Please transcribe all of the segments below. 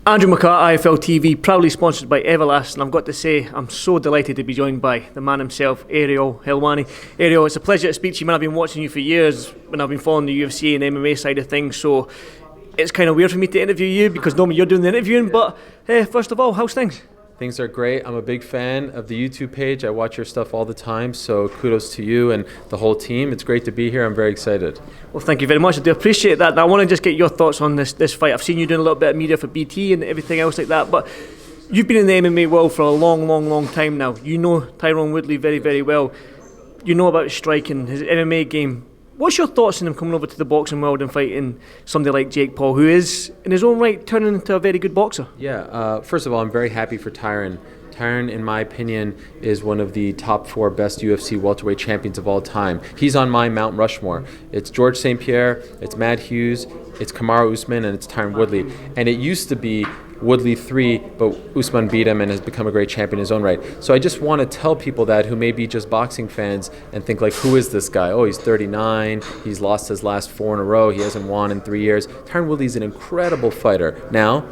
Andrew McCART, IFL TV, proudly sponsored by Everlast, and I've got to say, I'm so delighted to be joined by the man himself, Ariel Helwani. Ariel, it's a pleasure to speak to you, man. I've been watching you for years when I've been following the UFC and MMA side of things, so it's kind of weird for me to interview you because normally you're doing the interviewing, but first of all, how's things? Things are great. I'm a big fan of the YouTube page. I watch your stuff all the time, so kudos to you and the whole team. It's great to be here. I'm very excited. Well, thank you very much. I do appreciate that. Now, I want to just get your thoughts on this fight. I've seen you doing a little bit of media for BT and everything else like that, but you've been in the MMA world for a long time now. You know Tyron Woodley very, very well. You know about his striking, his MMA game. What's your thoughts on him coming over to the boxing world and fighting somebody like Jake Paul, who is, in his own right, turning into a very good boxer? Yeah, first of all, I'm very happy for Tyron. Tyron, in my opinion, is one of the top 4 best UFC welterweight champions of all time. He's on my Mount Rushmore. It's George St. Pierre, it's Matt Hughes, it's Kamaru Usman, and it's Tyron Woodley. And it used to be Woodley 3, but Usman beat him and has become a great champion in his own right. So I just want to tell people that who may be just boxing fans and think like, who is this guy? Oh, he's 39, he's lost his last 4 in a row, he hasn't won in 3 years. Tyron Woodley's an incredible fighter. Now,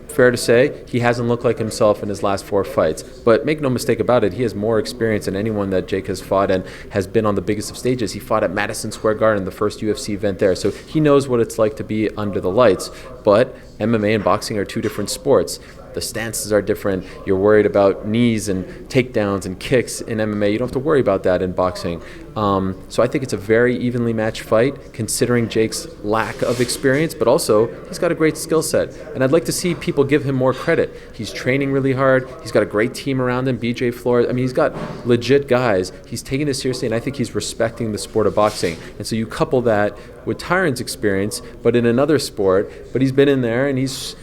fair to say, he hasn't looked like himself in his last 4 fights. But make no mistake about it, he has more experience than anyone that Jake has fought and has been on the biggest of stages. He fought at Madison Square Garden, the first UFC event there. So he knows what it's like to be under the lights. But MMA and boxing are 2 different sports. The stances are different. You're worried about knees and takedowns and kicks in MMA. You don't have to worry about that in boxing. So I think it's a very evenly matched fight, considering Jake's lack of experience, but also he's got a great skill set. And I'd like to see people give him more credit. He's training really hard. He's got a great team around him, BJ Flores. I mean, he's got legit guys. He's taking this seriously, and I think he's respecting the sport of boxing. And so you couple that with Tyron's experience, but in another sport, but he's been in there and he's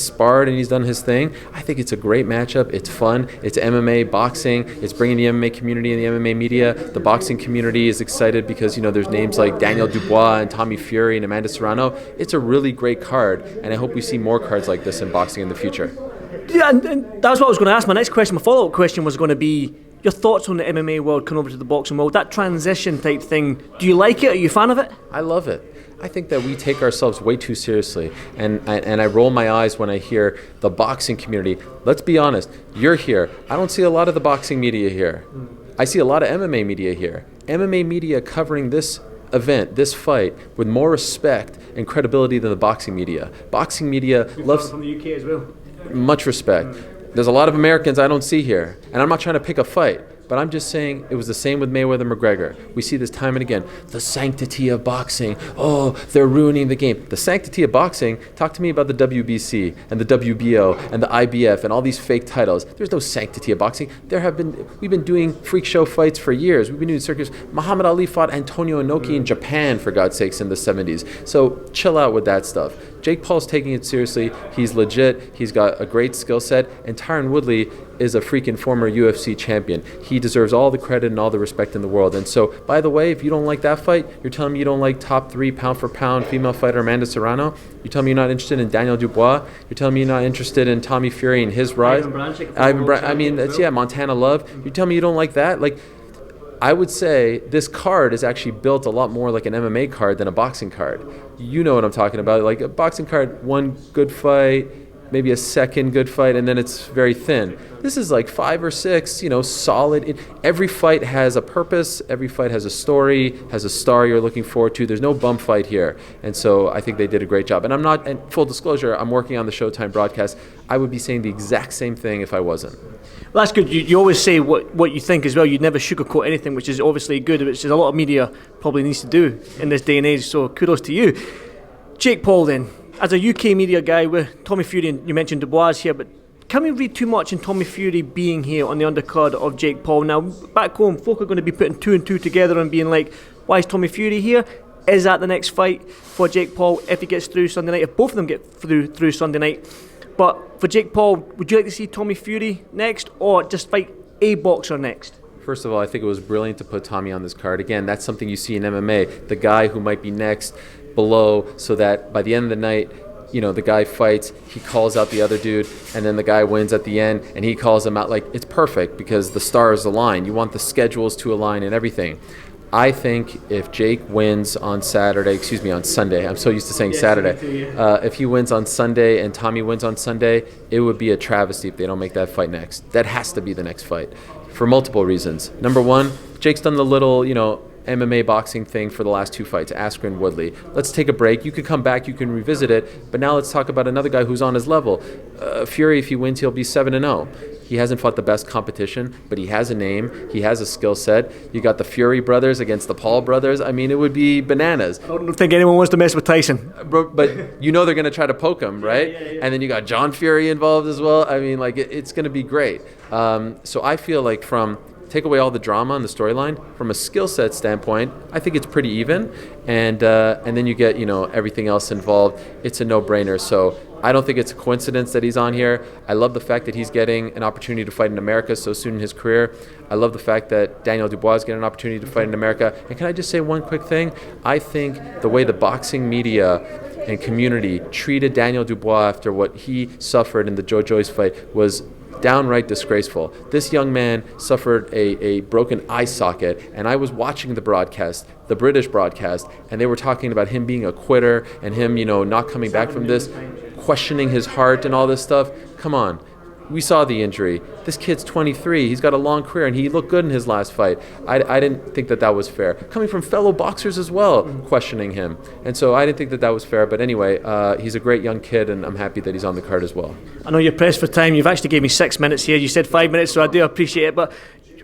sparred and he's done his thing. I think it's a great matchup. It's fun. It's MMA boxing. It's bringing the MMA community and the MMA media. The boxing community is excited because, there's names like Daniel Dubois and Tommy Fury and Amanda Serrano. It's a really great card, and I hope we see more cards like this in boxing in the future. Yeah, and that's what I was going to ask. My next question, my follow-up question was going to be your thoughts on the MMA world coming over to the boxing world, that transition type thing. Do you like it? Are you a fan of it? I love it. I think that we take ourselves way too seriously, and I roll my eyes when I hear the boxing community. Let's be honest, you're here. I don't see a lot of the boxing media here. I see a lot of MMA media here. MMA media covering this event, this fight, with more respect and credibility than the boxing media. Boxing media loves... From the UK as well. Much respect. There's a lot of Americans I don't see here, and I'm not trying to pick a fight. But I'm just saying it was the same with Mayweather-McGregor. We see this time and again. The sanctity of boxing. Oh, they're ruining the game. The sanctity of boxing, talk to me about the WBC and the WBO and the IBF and all these fake titles. There's no sanctity of boxing. We've been doing freak show fights for years. We've been doing circus. Muhammad Ali fought Antonio Inoki in Japan, for God's sakes, in the 70s. So chill out with that stuff. Jake Paul's taking it seriously. He's legit. He's got a great skill set. And Tyron Woodley is a freaking former UFC champion. He deserves all the credit and all the respect in the world. And so, by the way, if you don't like that fight, you're telling me you don't like top 3 pound-for-pound female fighter Amanda Serrano? You're telling me you're not interested in Daniel Dubois? You're telling me you're not interested in Tommy Fury and his rise? Montana Love. You're telling me you don't like that? I would say this card is actually built a lot more like an MMA card than a boxing card. You know what I'm talking about. Like a boxing card, 1 good fight, maybe a second good fight, and then it's very thin. This is like 5 or 6, solid. Every fight has a purpose. Every fight has a story, has a star you're looking forward to. There's no bum fight here. And so I think they did a great job. And full disclosure, I'm working on the Showtime broadcast. I would be saying the exact same thing if I wasn't. Well, that's good. You always say what you think as well. You never sugarcoat anything, which is obviously good, which is a lot of media probably needs to do in this day and age. So kudos to you. Jake Paul then, as a UK media guy with Tommy Fury, and you mentioned Dubois here, but can we read too much in Tommy Fury being here on the undercard of Jake Paul? Now, back home, folk are going to be putting 2 and 2 together and being like, why is Tommy Fury here? Is that the next fight for Jake Paul if he gets through Sunday night, if both of them get through Sunday night? But for Jake Paul, would you like to see Tommy Fury next or just fight a boxer next? First of all, I think it was brilliant to put Tommy on this card. Again, that's something you see in MMA. The guy who might be next below, so that by the end of the night, the guy fights, he calls out the other dude, and then the guy wins at the end, and he calls him out. It's perfect because the stars align. You want the schedules to align and everything. I think if Jake wins on Sunday, I'm so used to saying Saturday. If he wins on Sunday and Tommy wins on Sunday, it would be a travesty if they don't make that fight next. That has to be the next fight for multiple reasons. Number one, Jake's done the little, MMA boxing thing for the last 2 fights, Askren, Woodley. Let's take a break. You can come back, you can revisit it, but now let's talk about another guy who's on his level. Fury, if he wins, he'll be 7-0. He hasn't fought the best competition, but he has a name. He has a skill set. You got the Fury brothers against the Paul brothers. I mean, it would be bananas. I don't think anyone wants to mess with Tyson. But they're going to try to poke him, right? Yeah. And then you got John Fury involved as well. I mean, it's going to be great. So I feel like take away all the drama and the storyline, from a skill set standpoint, I think it's pretty even. And then you get, everything else involved. It's a no-brainer. So I don't think it's a coincidence that he's on here. I love the fact that he's getting an opportunity to fight in America so soon in his career. I love the fact that Daniel Dubois is getting an opportunity to fight in America. And can I just say one quick thing? I think the way the boxing media and community treated Daniel Dubois after what he suffered in the Joe Joyce fight was downright disgraceful. This young man suffered a broken eye socket, and I was watching the broadcast, the British broadcast, and they were talking about him being a quitter and him, not coming back from this, questioning his heart and all this stuff. Come on. We saw the injury. This kid's 23. He's got a long career, and he looked good in his last fight. I didn't think that was fair. Coming from fellow boxers as well, questioning him. And so I didn't think that was fair. But anyway, he's a great young kid, and I'm happy that he's on the card as well. I know you're pressed for time. You've actually gave me 6 minutes here. You said 5 minutes, so I do appreciate it. But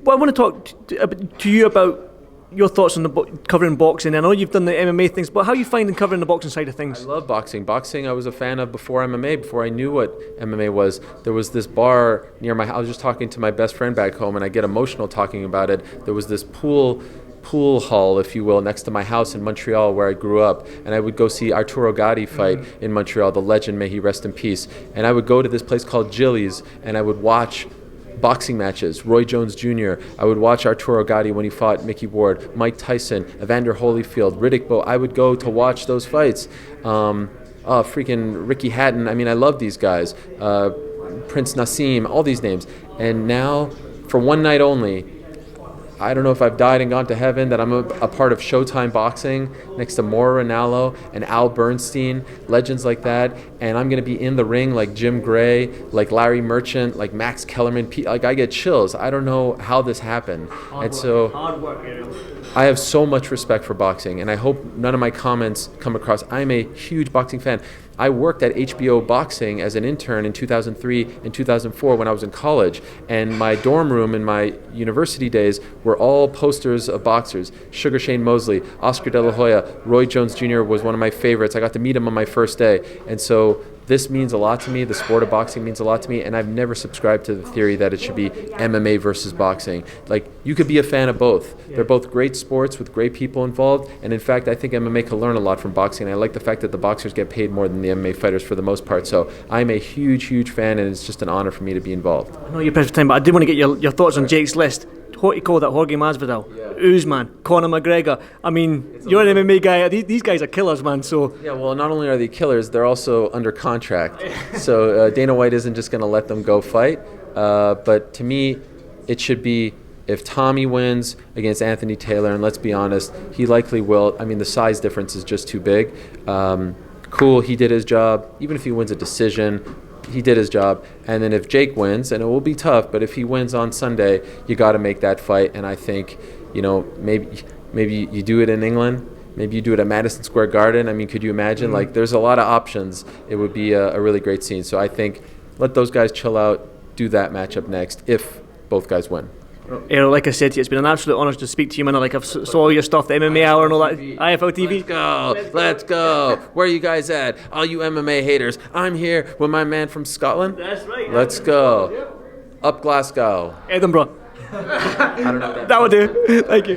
I want to talk to you about your thoughts on covering boxing. I know you've done the MMA things, but how are you finding covering the boxing side of things? I love boxing. Boxing I was a fan of before MMA, before I knew what MMA was. There was this bar near my house. I was just talking to my best friend back home, and I get emotional talking about it. There was this pool hall, if you will, next to my house in Montreal where I grew up, and I would go see Arturo Gatti fight in Montreal, the legend, may he rest in peace. And I would go to this place called Jilly's, and I would watch boxing matches, Roy Jones Jr. I would watch Arturo Gatti when he fought Mickey Ward, Mike Tyson, Evander Holyfield, Riddick Bowe. I would go to watch those fights. Freaking Ricky Hatton. I mean, I love these guys. Prince Nassim, all these names. And now, for one night only, I don't know if I've died and gone to heaven, that I'm a part of Showtime Boxing next to Maura Ranallo and Al Bernstein, legends like that, and I'm going to be in the ring like Jim Gray, like Larry Merchant, like Max Kellerman. Like, I get chills. I don't know how this happened. Hard work, Ariel. I have so much respect for boxing, and I hope none of my comments come across. I'm a huge boxing fan. I worked at HBO Boxing as an intern in 2003 and 2004 when I was in college, and my dorm room in my university days were all posters of boxers. Sugar Shane Mosley, Oscar De La Hoya, Roy Jones Jr. was one of my favorites. I got to meet him on my first day, and so this means a lot to me. The sport of boxing means a lot to me, and I've never subscribed to the theory that it should be MMA versus boxing. Like, you could be a fan of both. They're both great sports with great people involved, and in fact, I think MMA can learn a lot from boxing. I like the fact that the boxers get paid more than the MMA fighters for the most part. So I'm a huge, huge fan, and it's just an honor for me to be involved. I know you're pressed for time, but I did want to get your thoughts on Jake's list. What you call that, Jorge Masvidal, Usman, Conor McGregor. I mean, you're an MMA guy. These guys are killers, man. So yeah, well, not only are they killers, they're also under contract. So Dana White isn't just going to let them go fight. But to me, it should be if Tommy wins against Anthony Taylor, and let's be honest, he likely will. I mean, the size difference is just too big. Cool, he did his job. Even if he wins a decision, he did his job. And then if Jake wins, and it will be tough, but if he wins on Sunday, you got to make that fight. And I think, maybe you do it in England. Maybe you do it at Madison Square Garden. I mean, could you imagine? Like, there's a lot of options. It would be a really great scene. So I think let those guys chill out, do that matchup next if both guys win. Ariel, like I said to you, it's been an absolute honour to speak to you, man. Like, I've saw all your stuff, the MMA Hour and all that. IFL TV. Let's go. Where are you guys at? All you MMA haters. I'm here with my man from Scotland. That's right. Let's go. Up Glasgow. Edinburgh. I don't know that would do. Thank you.